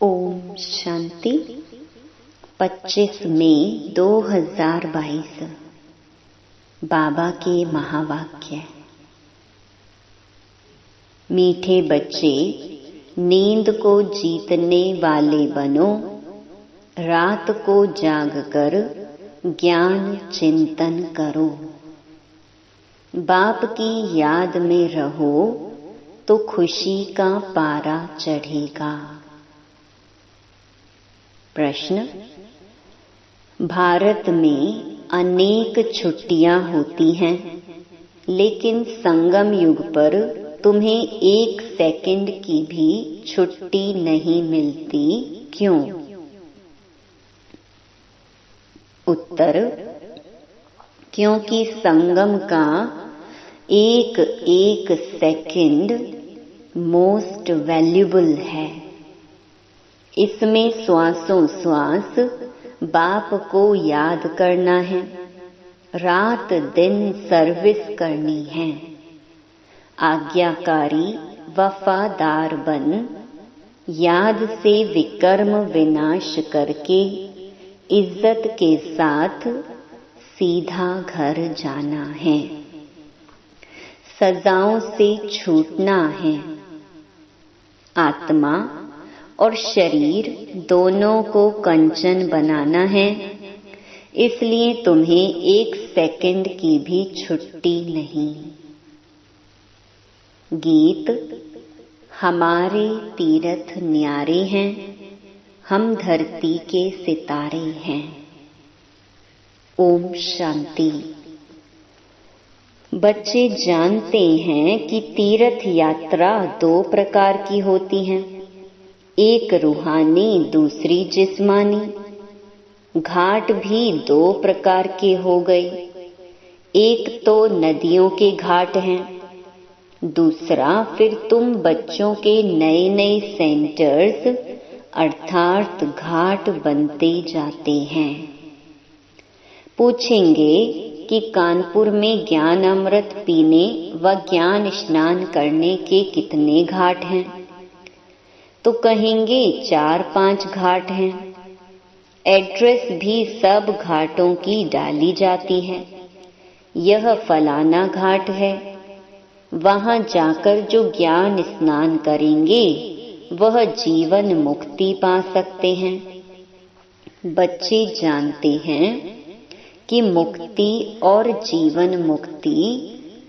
ओम शांति। 25 मई 2022 बाबा के महावाक्य। मीठे बच्चे, नींद को जीतने वाले बनो, रात को जागकर ज्ञान चिंतन करो। बाप की याद में रहो तो खुशी का पारा चढ़ेगा। प्रश्न: भारत में अनेक छुट्टियां होती हैं, लेकिन संगम युग पर तुम्हें 1 सेकंड की भी छुट्टी नहीं मिलती, क्यों? उत्तर: क्योंकि संगम का एक एक सेकंड मोस्ट वैल्यूबल है। इसमें श्वासों श्वास बाप को याद करना है, रात दिन सर्विस करनी है। आज्ञाकारी वफादार बन, याद से विकर्म विनाश करके इज्जत के साथ सीधा घर जाना है। सजाओं से छूटना है। आत्मा और शरीर दोनों को कंचन बनाना है, इसलिए तुम्हें 1 सेकंड की भी छुट्टी नहीं। गीत: हमारे तीरथ न्यारे हैं, हम धरती के सितारे हैं। ओम शांति। बच्चे जानते हैं कि तीर्थ यात्रा 2 प्रकार की होती है, एक रूहानी, दूसरी जिस्मानी। घाट भी 2 प्रकार के हो गए, एक तो नदियों के घाट हैं, दूसरा फिर तुम बच्चों के नए नए सेंटर्स अर्थात घाट बनते जाते हैं। पूछेंगे कि कानपुर में ज्ञान अमृत पीने व ज्ञान स्नान करने के कितने घाट हैं? तो कहेंगे 4-5 घाट हैं। एड्रेस भी सब घाटों की डाली जाती है। यह फलाना घाट है, वहां जाकर जो ज्ञान स्नान करेंगे वह जीवन मुक्ति पा सकते हैं। बच्चे जानते हैं कि मुक्ति और जीवन मुक्ति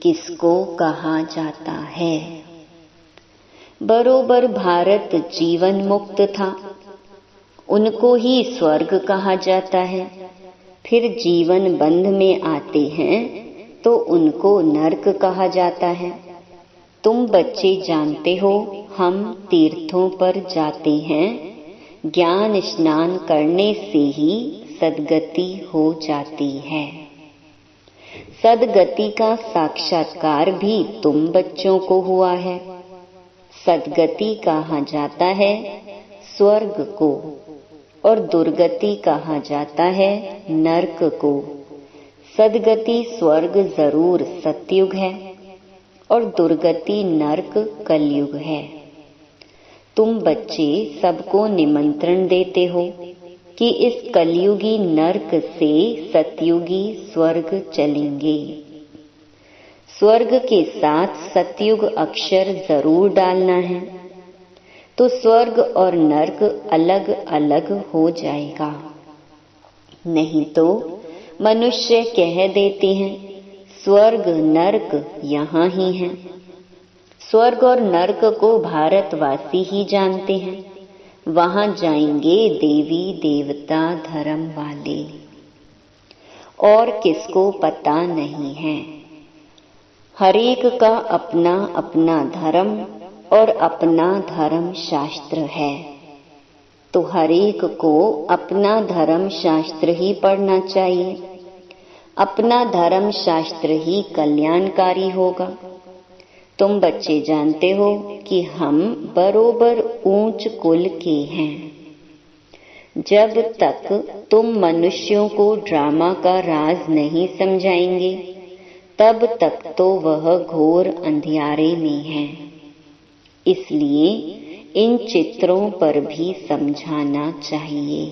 किसको कहा जाता है। बरोबर भारत जीवन मुक्त था, उनको ही स्वर्ग कहा जाता है। फिर जीवन बंध में आते हैं तो उनको नरक कहा जाता है। तुम बच्चे जानते हो, हम तीर्थों पर जाते हैं, ज्ञान स्नान करने से ही सद्गति हो जाती है। सद्गति का साक्षात्कार भी तुम बच्चों को हुआ है। सद्गति कहा जाता है स्वर्ग को और दुर्गति कहा जाता है नरक को। सद्गति स्वर्ग जरूर सतयुग है और दुर्गति नरक कलयुग है। तुम बच्चे सबको निमंत्रण देते हो कि इस कलयुगी नरक से सतयुगी स्वर्ग चलेंगे। स्वर्ग के साथ सतयुग अक्षर जरूर डालना है, तो स्वर्ग और नरक अलग अलग हो जाएगा। नहीं तो मनुष्य कह देते हैं स्वर्ग नरक यहाँ ही है। स्वर्ग और नरक को भारतवासी ही जानते हैं। वहां जाएंगे देवी देवता धर्म वाले, और किसको पता नहीं है। हरेक का अपना अपना धर्म और अपना धर्म शास्त्र है, तो हरेक को अपना धर्म शास्त्र ही पढ़ना चाहिए। अपना धर्म शास्त्र ही कल्याणकारी होगा। तुम बच्चे जानते हो कि हम बरोबर ऊंच कुल के हैं। जब तक तुम मनुष्यों को ड्रामा का राज नहीं समझाएंगे, तब तक तो वह घोर अंधियारे में है। इसलिए इन चित्रों पर भी समझाना चाहिए।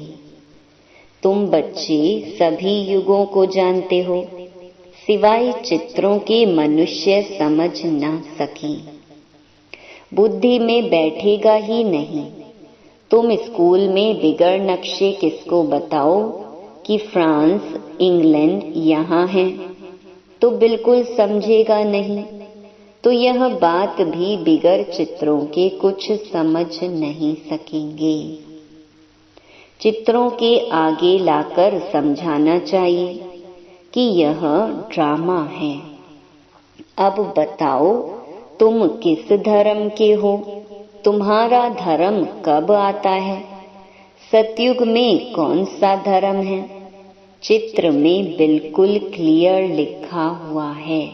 तुम बच्चे सभी युगों को जानते हो, सिवाय चित्रों के मनुष्य समझ ना सके। बुद्धि में बैठेगा ही नहीं। तुम स्कूल में बिगड़ नक्शे किसको बताओ कि फ्रांस, इंग्लैंड यहाँ है, तो बिल्कुल समझेगा नहीं। तो यह बात भी बिगड़ चित्रों के कुछ समझ नहीं सकेंगे। चित्रों के आगे लाकर समझाना चाहिए कि यह ड्रामा है। अब बताओ तुम किस धर्म के हो? तुम्हारा धर्म कब आता है? सतयुग में कौन सा धर्म है? चित्र में बिल्कुल क्लियर लिखा हुआ है।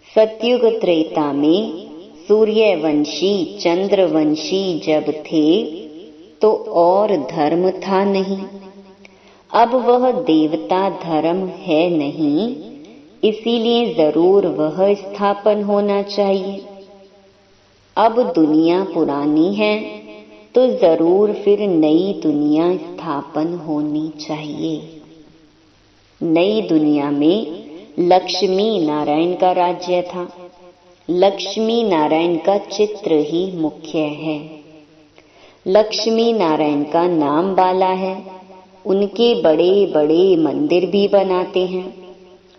सतयुग त्रेता में सूर्यवंशी, चंद्रवंशी जब थे तो और धर्म था नहीं। अब वह देवता धर्म है नहीं, इसीलिए जरूर वह स्थापन होना चाहिए। अब दुनिया पुरानी है तो जरूर फिर नई दुनिया स्थापन होनी चाहिए। नई दुनिया में लक्ष्मी नारायण का राज्य था। लक्ष्मी नारायण का चित्र ही मुख्य है। लक्ष्मी नारायण का नाम बाला है। उनके बड़े बड़े मंदिर भी बनाते हैं।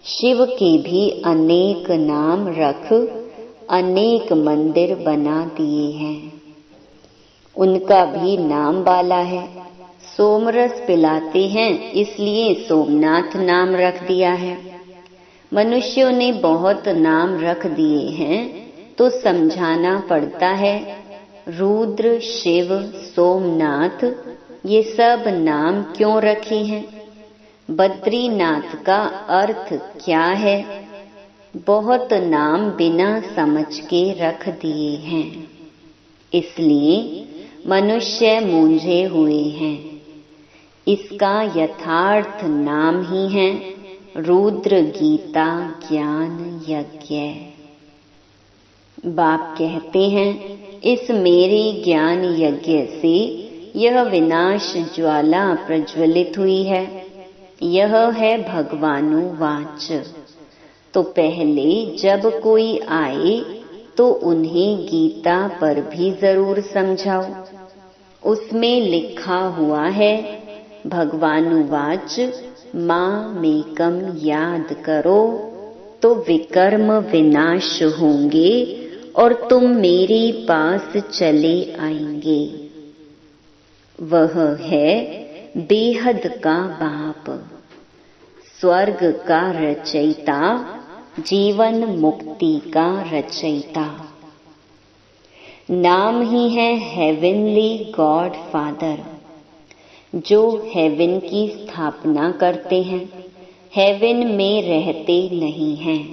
शिव के भी अनेक नाम रख अनेक मंदिर बना दिए हैं। उनका भी नाम बाला है। सोमरस पिलाते हैं, इसलिए सोमनाथ नाम रख दिया है। मनुष्यों ने बहुत नाम रख दिए हैं तो समझाना पड़ता है। रुद्र, शिव, सोमनाथ ये सब नाम क्यों रखे हैं? बद्रीनाथ का अर्थ क्या है? बहुत नाम बिना समझ के रख दिए हैं, इसलिए मनुष्य मूंझे हुए हैं। इसका यथार्थ नाम ही है रुद्र गीता ज्ञान यज्ञ। बाप कहते हैं, इस मेरे ज्ञान यज्ञ से यह विनाश ज्वाला प्रज्वलित हुई है। यह है भगवानुवाच। तो पहले जब कोई आए तो उन्हें गीता पर भी जरूर समझाओ। उसमें लिखा हुआ है, भगवानुवाच मामेकम याद करो तो विकर्म विनाश होंगे और तुम मेरे पास चले आएंगे। वह है बेहद का बाप, स्वर्ग का रचयिता, जीवन मुक्ति का रचयिता। नाम ही है हेवनली गॉड फादर, जो हेवन की स्थापना करते हैं, हेवन में रहते नहीं हैं।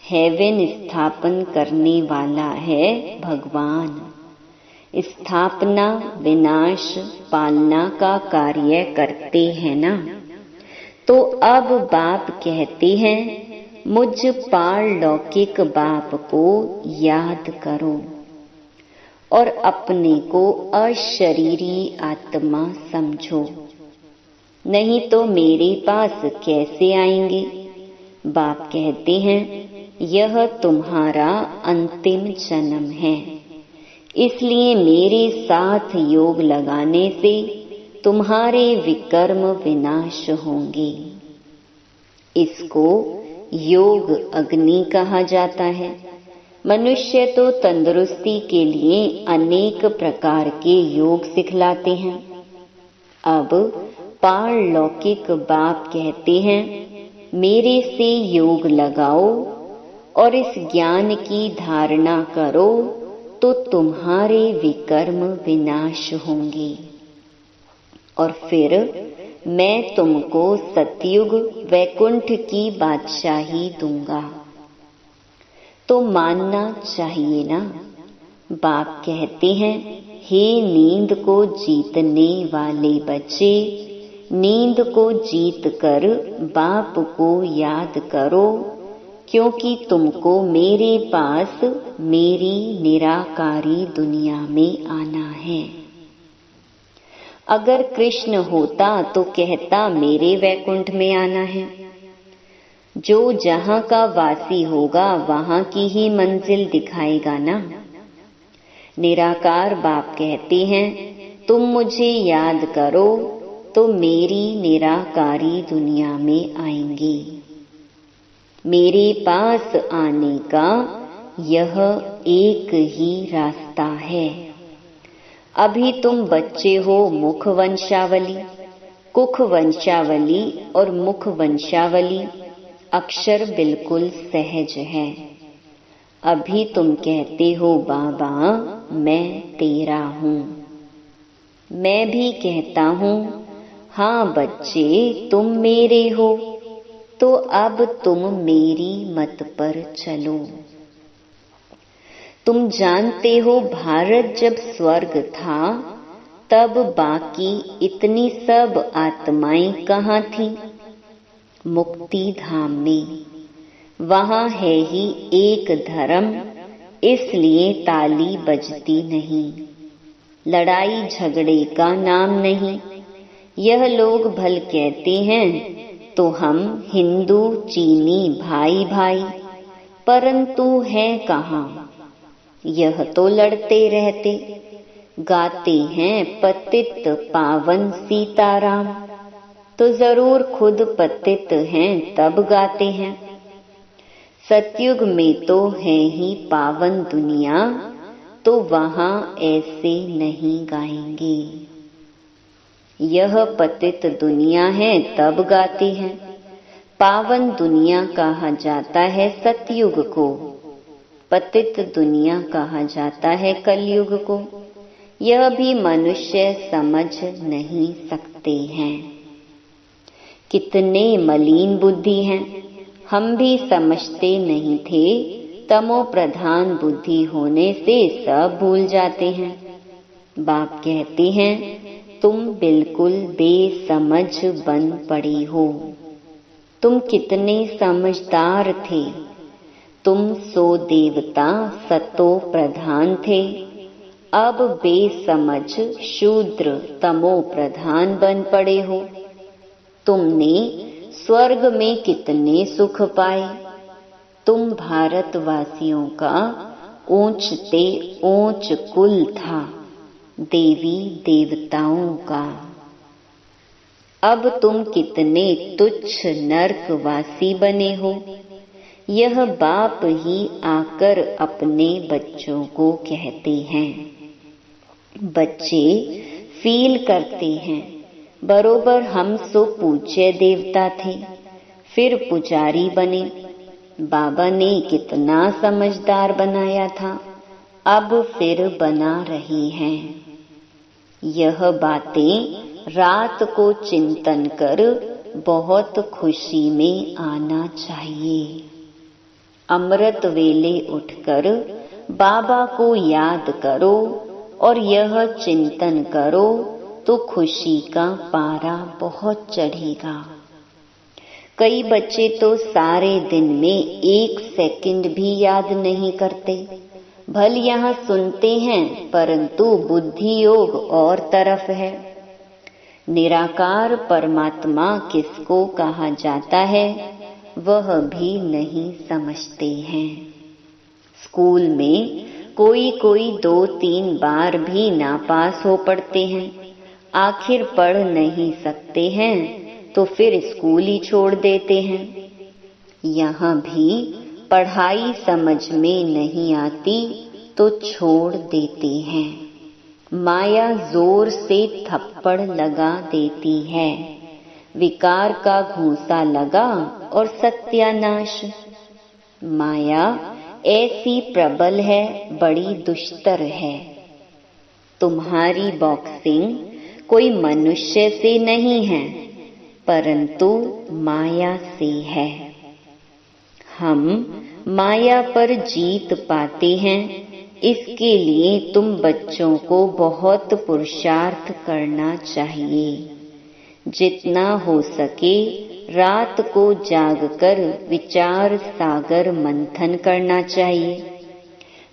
हेवन स्थापन करने वाला है भगवान। स्थापना, विनाश, पालना का कार्य करते हैं ना। तो अब बाप कहते हैं, मुझ पारलौकिक बाप को याद करो और अपने को अशरीरी आत्मा समझो, नहीं तो मेरे पास कैसे आएंगे? बाप कहते हैं, यह तुम्हारा अंतिम जन्म है, इसलिए मेरे साथ योग लगाने से तुम्हारे विकर्म विनाश होंगे। इसको योग अग्नि कहा जाता है। मनुष्य तो तंदुरुस्ती के लिए अनेक प्रकार के योग सिखलाते हैं। अब पारलौकिक बाप कहते हैं, मेरे से योग लगाओ और इस ज्ञान की धारणा करो तो तुम्हारे विकर्म विनाश होंगे और फिर मैं तुमको सतयुग वैकुंठ की बादशाही दूंगा। तो मानना चाहिए ना। बाप कहते हैं, हे नींद को जीतने वाले बच्चे, नींद को जीत कर बाप को याद करो क्योंकि तुमको मेरे पास मेरी निराकारी दुनिया में आना है। अगर कृष्ण होता तो कहता मेरे वैकुंठ में आना है। जो जहां का वासी होगा वहां की ही मंजिल दिखाएगा ना। निराकार बाप कहते हैं तुम मुझे याद करो तो मेरी निराकारी दुनिया में आएंगे। मेरे पास आने का यह एक ही रास्ता है। अभी तुम बच्चे हो मुख वंशावली, कुख वंशावली और मुख वंशावली अक्षर बिल्कुल सहज है। अभी तुम कहते हो बाबा मैं तेरा हूँ। मैं भी कहता हूँ हाँ बच्चे तुम मेरे हो, तो अब तुम मेरी मत पर चलो। तुम जानते हो भारत जब स्वर्ग था तब बाकी इतनी सब आत्माएं कहाँ थीं? मुक्ति धाम में। वहाँ है ही एक धर्म, इसलिए ताली बजती नहीं, लड़ाई झगड़े का नाम नहीं। यह लोग भल कहते हैं तो हम हिंदू चीनी भाई भाई, परंतु है कहाँ? यह तो लड़ते रहते। गाते हैं पतित पावन सीताराम, तो जरूर खुद पतित हैं तब गाते हैं। सतयुग में तो है ही पावन दुनिया, तो वहां ऐसे नहीं गाएंगे। यह पतित दुनिया है तब गाते हैं। पावन दुनिया कहा जाता है सतयुग को, पतित दुनिया कहा जाता है कलयुग को। यह भी मनुष्य समझ नहीं सकते हैं। कितने मलिन बुद्धि हैं, हम भी समझते नहीं थे। तमो प्रधान बुद्धि होने से सब भूल जाते हैं। बाप कहते हैं तुम बिल्कुल बेसमझ बन पड़ी हो। तुम कितने समझदार थे। तुम सो देवता सतो प्रधान थे, अब बेसमझ शूद्र तमो प्रधान बन पड़े हो। तुमने स्वर्ग में कितने सुख पाए। तुम भारतवासियों का ऊंचते ऊंच कुल था, देवी देवताओं का। अब तुम कितने तुच्छ नरकवासी बने हो। यह बाप ही आकर अपने बच्चों को कहते हैं। बच्चे फील करते हैं बरोबर हम सो पूज्य देवता थे, फिर पुजारी बने। बाबा ने कितना समझदार बनाया था, अब फिर बना रहे हैं। यह बातें रात को चिंतन कर बहुत खुशी में आना चाहिए। अमृत वेले उठकर बाबा को याद करो और यह चिंतन करो तो खुशी का पारा बहुत चढ़ेगा। कई बच्चे तो सारे दिन में 1 सेकंड भी याद नहीं करते। भल यहाँ सुनते हैं परंतु बुद्धि योग और तरफ है। निराकार परमात्मा किसको कहा जाता है वह भी नहीं समझते हैं। स्कूल में कोई 2-3 बार भी नापास हो पड़ते हैं। आखिर पढ़ नहीं सकते हैं तो फिर स्कूल ही छोड़ देते हैं। यहाँ भी पढ़ाई समझ में नहीं आती तो छोड़ देते हैं। माया जोर से थप्पड़ लगा देती है। विकार का घूंसा लगा और सत्यानाश। माया ऐसी प्रबल है, बड़ी दुष्टर है। तुम्हारी बॉक्सिंग कोई मनुष्य से नहीं है परंतु माया से है। हम माया पर जीत पाते हैं, इसके लिए तुम बच्चों को बहुत पुरुषार्थ करना चाहिए। जितना हो सके रात को जागकर विचार सागर मंथन करना चाहिए।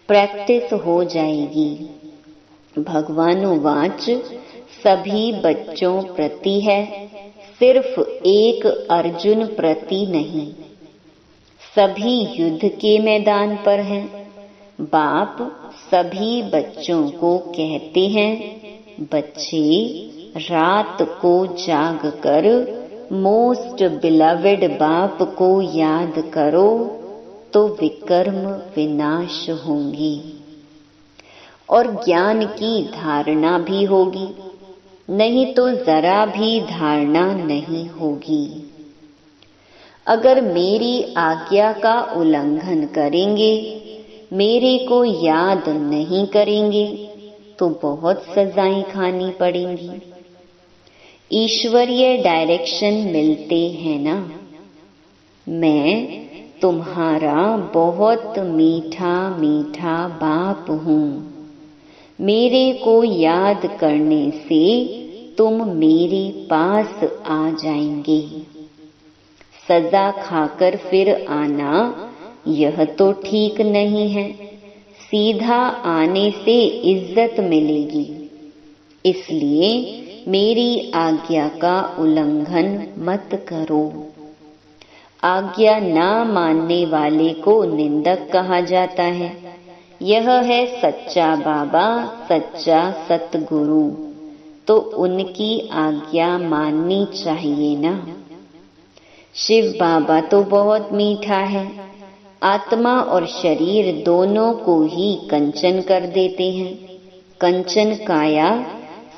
प्रैक्टिस हो जाएगी। भगवानुवाच सभी बच्चों प्रति है, सिर्फ एक अर्जुन प्रति नहीं। सभी युद्ध के मैदान पर हैं। बाप सभी बच्चों को कहते हैं, बच्चे रात को जागकर मोस्ट बिलवेड बाप को याद करो तो विकर्म विनाश होंगी और ज्ञान की धारणा भी होगी, नहीं तो जरा भी धारणा नहीं होगी। अगर मेरी आज्ञा का उल्लंघन करेंगे, मेरे को याद नहीं करेंगे तो बहुत सजाएं खानी पड़ेंगी। ईश्वरीय डायरेक्शन मिलते हैं ना। मैं तुम्हारा बहुत मीठा मीठा बाप हूँ। मेरे को याद करने से तुम मेरे पास आ जाएंगे। सजा खाकर फिर आना यह तो ठीक नहीं है। सीधा आने से इज्जत मिलेगी। इसलिए मेरी आज्ञा का उल्लंघन मत करो। आज्ञा ना मानने वाले को निंदक कहा जाता है। यह है सच्चा बाबा, सच्चा सतगुरु, तो उनकी आज्ञा माननी चाहिए ना। शिव बाबा तो बहुत मीठा है। आत्मा और शरीर दोनों को ही कंचन कर देते हैं। कंचन काया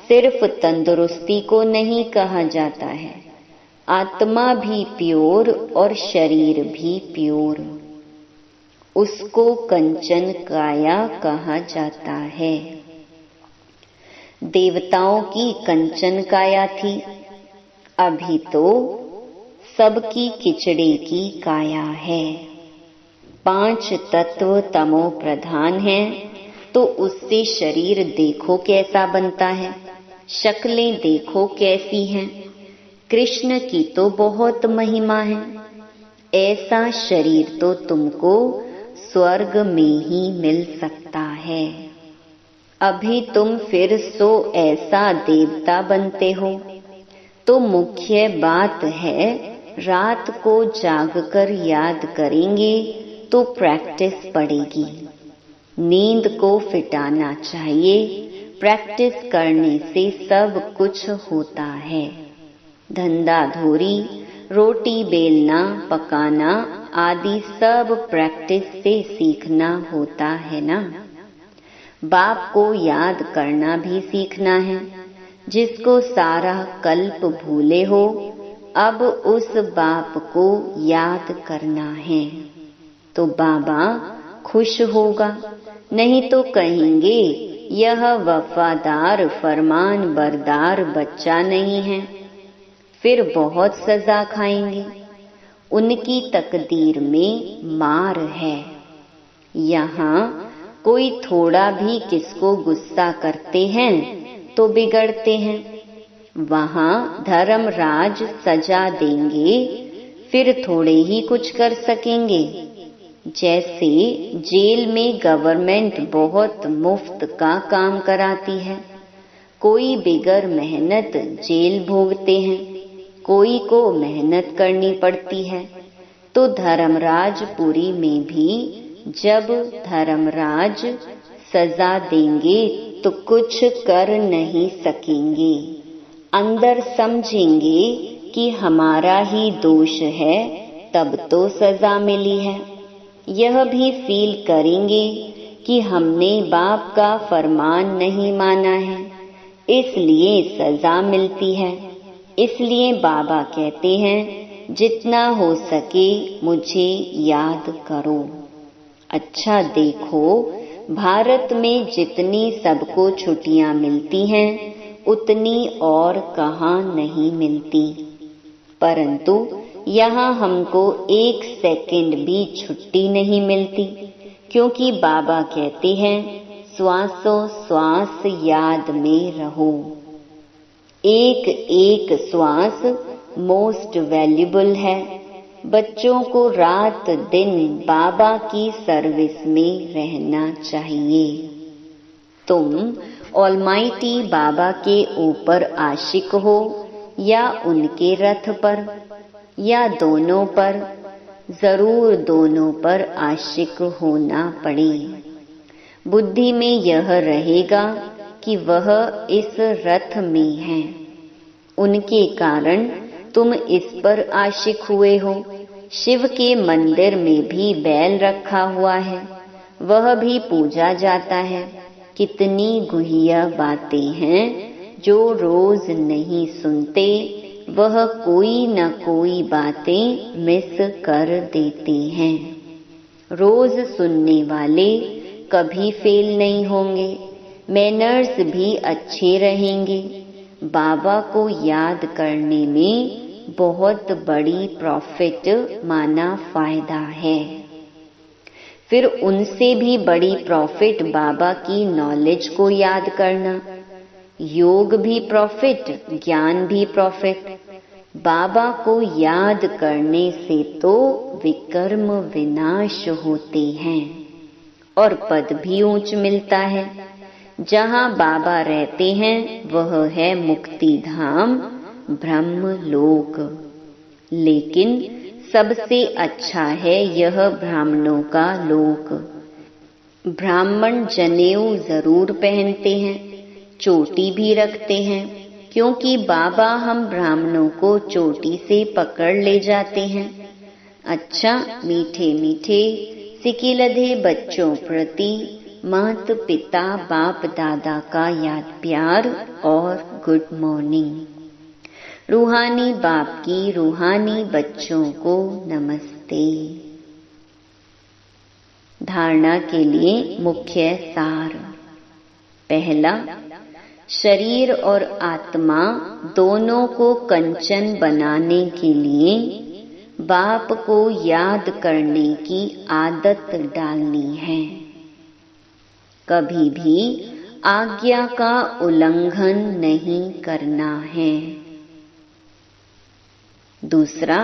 सिर्फ तंदुरुस्ती को नहीं कहा जाता है। आत्मा भी प्योर और शरीर भी प्योर, उसको कंचन काया कहा जाता है। देवताओं की कंचन काया थी, अभी तो सबकी खिचड़ी की काया है। 5 तत्व तमो प्रधान है, तो उससे शरीर देखो कैसा बनता है, शक्लें देखो कैसी हैं। कृष्ण की तो बहुत महिमा है। ऐसा शरीर तो तुमको स्वर्ग में ही मिल सकता है। अभी तुम फिर सो ऐसा देवता बनते हो। तो मुख्य बात है, रात को जागकर याद करेंगे तो प्रैक्टिस पड़ेगी। नींद को फिटाना चाहिए। प्रैक्टिस करने से सब कुछ होता है। धंधा धोरी, रोटी बेलना, पकाना आदि सब प्रैक्टिस से सीखना होता है ना। बाप को याद करना भी सीखना है। जिसको सारा कल्प भूले हो, अब उस बाप को याद करना है तो बाबा खुश होगा। नहीं तो कहेंगे यह वफादार फरमान बरदार बच्चा नहीं है, फिर बहुत सजा खाएंगे। उनकी तकदीर में मार है। यहाँ कोई थोड़ा भी किसको गुस्सा करते हैं तो बिगड़ते हैं। वहाँ धर्मराज सजा देंगे, फिर थोड़े ही कुछ कर सकेंगे। जैसे जेल में गवर्नमेंट बहुत मुफ्त का काम कराती है। कोई बिगर मेहनत जेल भोगते हैं, कोई को मेहनत करनी पड़ती है। तो धर्मराजपुरी में भी जब धर्मराज सजा देंगे तो कुछ कर नहीं सकेंगे। अंदर समझेंगे कि हमारा ही दोष है, तब तो सजा मिली है। यह भी फील करेंगे कि हमने बाप का फरमान नहीं माना है, इसलिए सजा मिलती है। इसलिए बाबा कहते हैं, जितना हो सके मुझे याद करो। अच्छा देखो, भारत में जितनी सबको छुट्टियां मिलती हैं, उतनी और कहाँ नहीं मिलती। परंतु यहाँ हमको 1 सेकंड भी छुट्टी नहीं मिलती, क्योंकि बाबा कहते हैं, श्वासों श्वास याद में रहो। एक एक श्वास मोस्ट वैल्यूबल है। बच्चों को रात दिन बाबा की सर्विस में रहना चाहिए। तुम ऑलमाइटी बाबा के ऊपर आशिक हो या उनके रथ पर या दोनों पर, जरूर दोनों पर आशिक होना पड़े। बुद्धि में यह रहेगा कि वह इस रथ में है, उनके कारण तुम इस पर आशिक हुए हो। शिव के मंदिर में भी बैल रखा हुआ है, वह भी पूजा जाता है। कितनी गुहिया बातें हैं जो रोज नहीं सुनते, वह कोई न कोई बातें मिस कर देते हैं। रोज सुनने वाले कभी फेल नहीं होंगे, मैनर्स भी अच्छे रहेंगे। बाबा को याद करने में बहुत बड़ी प्रॉफिट माना फायदा है। फिर उनसे भी बड़ी प्रॉफिट बाबा की नॉलेज को याद करना। योग भी प्रॉफिट, ज्ञान भी प्रॉफिट। बाबा को याद करने से तो विकर्म विनाश होते हैं और पद भी ऊंच मिलता है। जहाँ बाबा रहते हैं वह है मुक्ति धाम, ब्रह्म लोक। लेकिन सबसे अच्छा है यह ब्राह्मणों का लोक। ब्राह्मण जनेऊ जरूर पहनते हैं, चोटी भी रखते हैं, क्योंकि बाबा हम ब्राह्मणों को चोटी से पकड़ ले जाते हैं। अच्छा, मीठे मीठे सिकिलधे बच्चों प्रति माता पिता बाप दादा का याद प्यार और गुड मॉर्निंग। रूहानी बाप की रूहानी बच्चों को नमस्ते। धारणा के लिए मुख्य सार। पहला, शरीर और आत्मा दोनों को कंचन बनाने के लिए बाप को याद करने की आदत डालनी है। कभी भी आज्ञा का उल्लंघन नहीं करना है। दूसरा,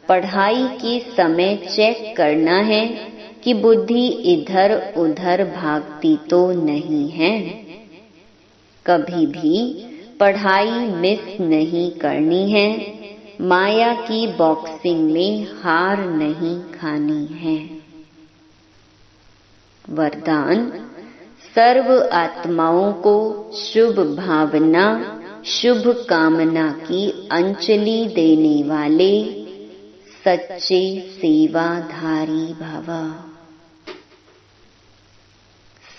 पढ़ाई के समय चेक करना है कि बुद्धि इधर उधर भागती तो नहीं है। कभी भी पढ़ाई मिस नहीं करनी है। माया की बॉक्सिंग में हार नहीं खानी है। वरदान, सर्व आत्माओं को शुभ भावना शुभ कामना की अंजलि देने वाले सच्चे सेवाधारी भव।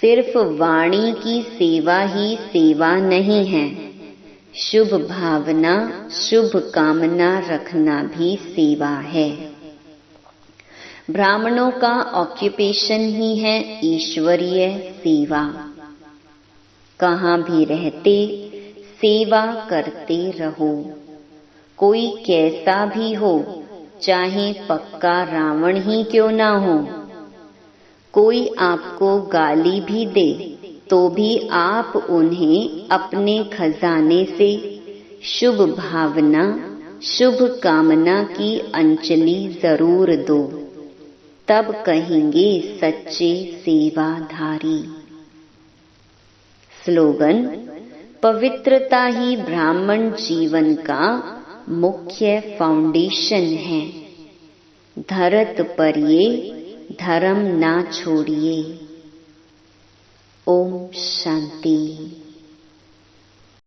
सिर्फ वाणी की सेवा ही सेवा नहीं है, शुभ भावना शुभ कामना रखना भी सेवा है। ब्राह्मणों का ऑक्यूपेशन ही है ईश्वरीय सेवा। कहाँ भी रहते सेवा करते रहो। कोई कैसा भी हो, चाहे पक्का रावण ही क्यों ना हो। कोई आपको गाली भी दे तो भी आप उन्हें अपने खजाने से शुभ भावना शुभ कामना की अंजलि जरूर दो, तब कहेंगे सच्चे सेवाधारी। स्लोगन, पवित्रता ही ब्राह्मण जीवन का मुख्य फाउंडेशन है। धरत पर ये धर्म ना छोड़िए। ओम शांति।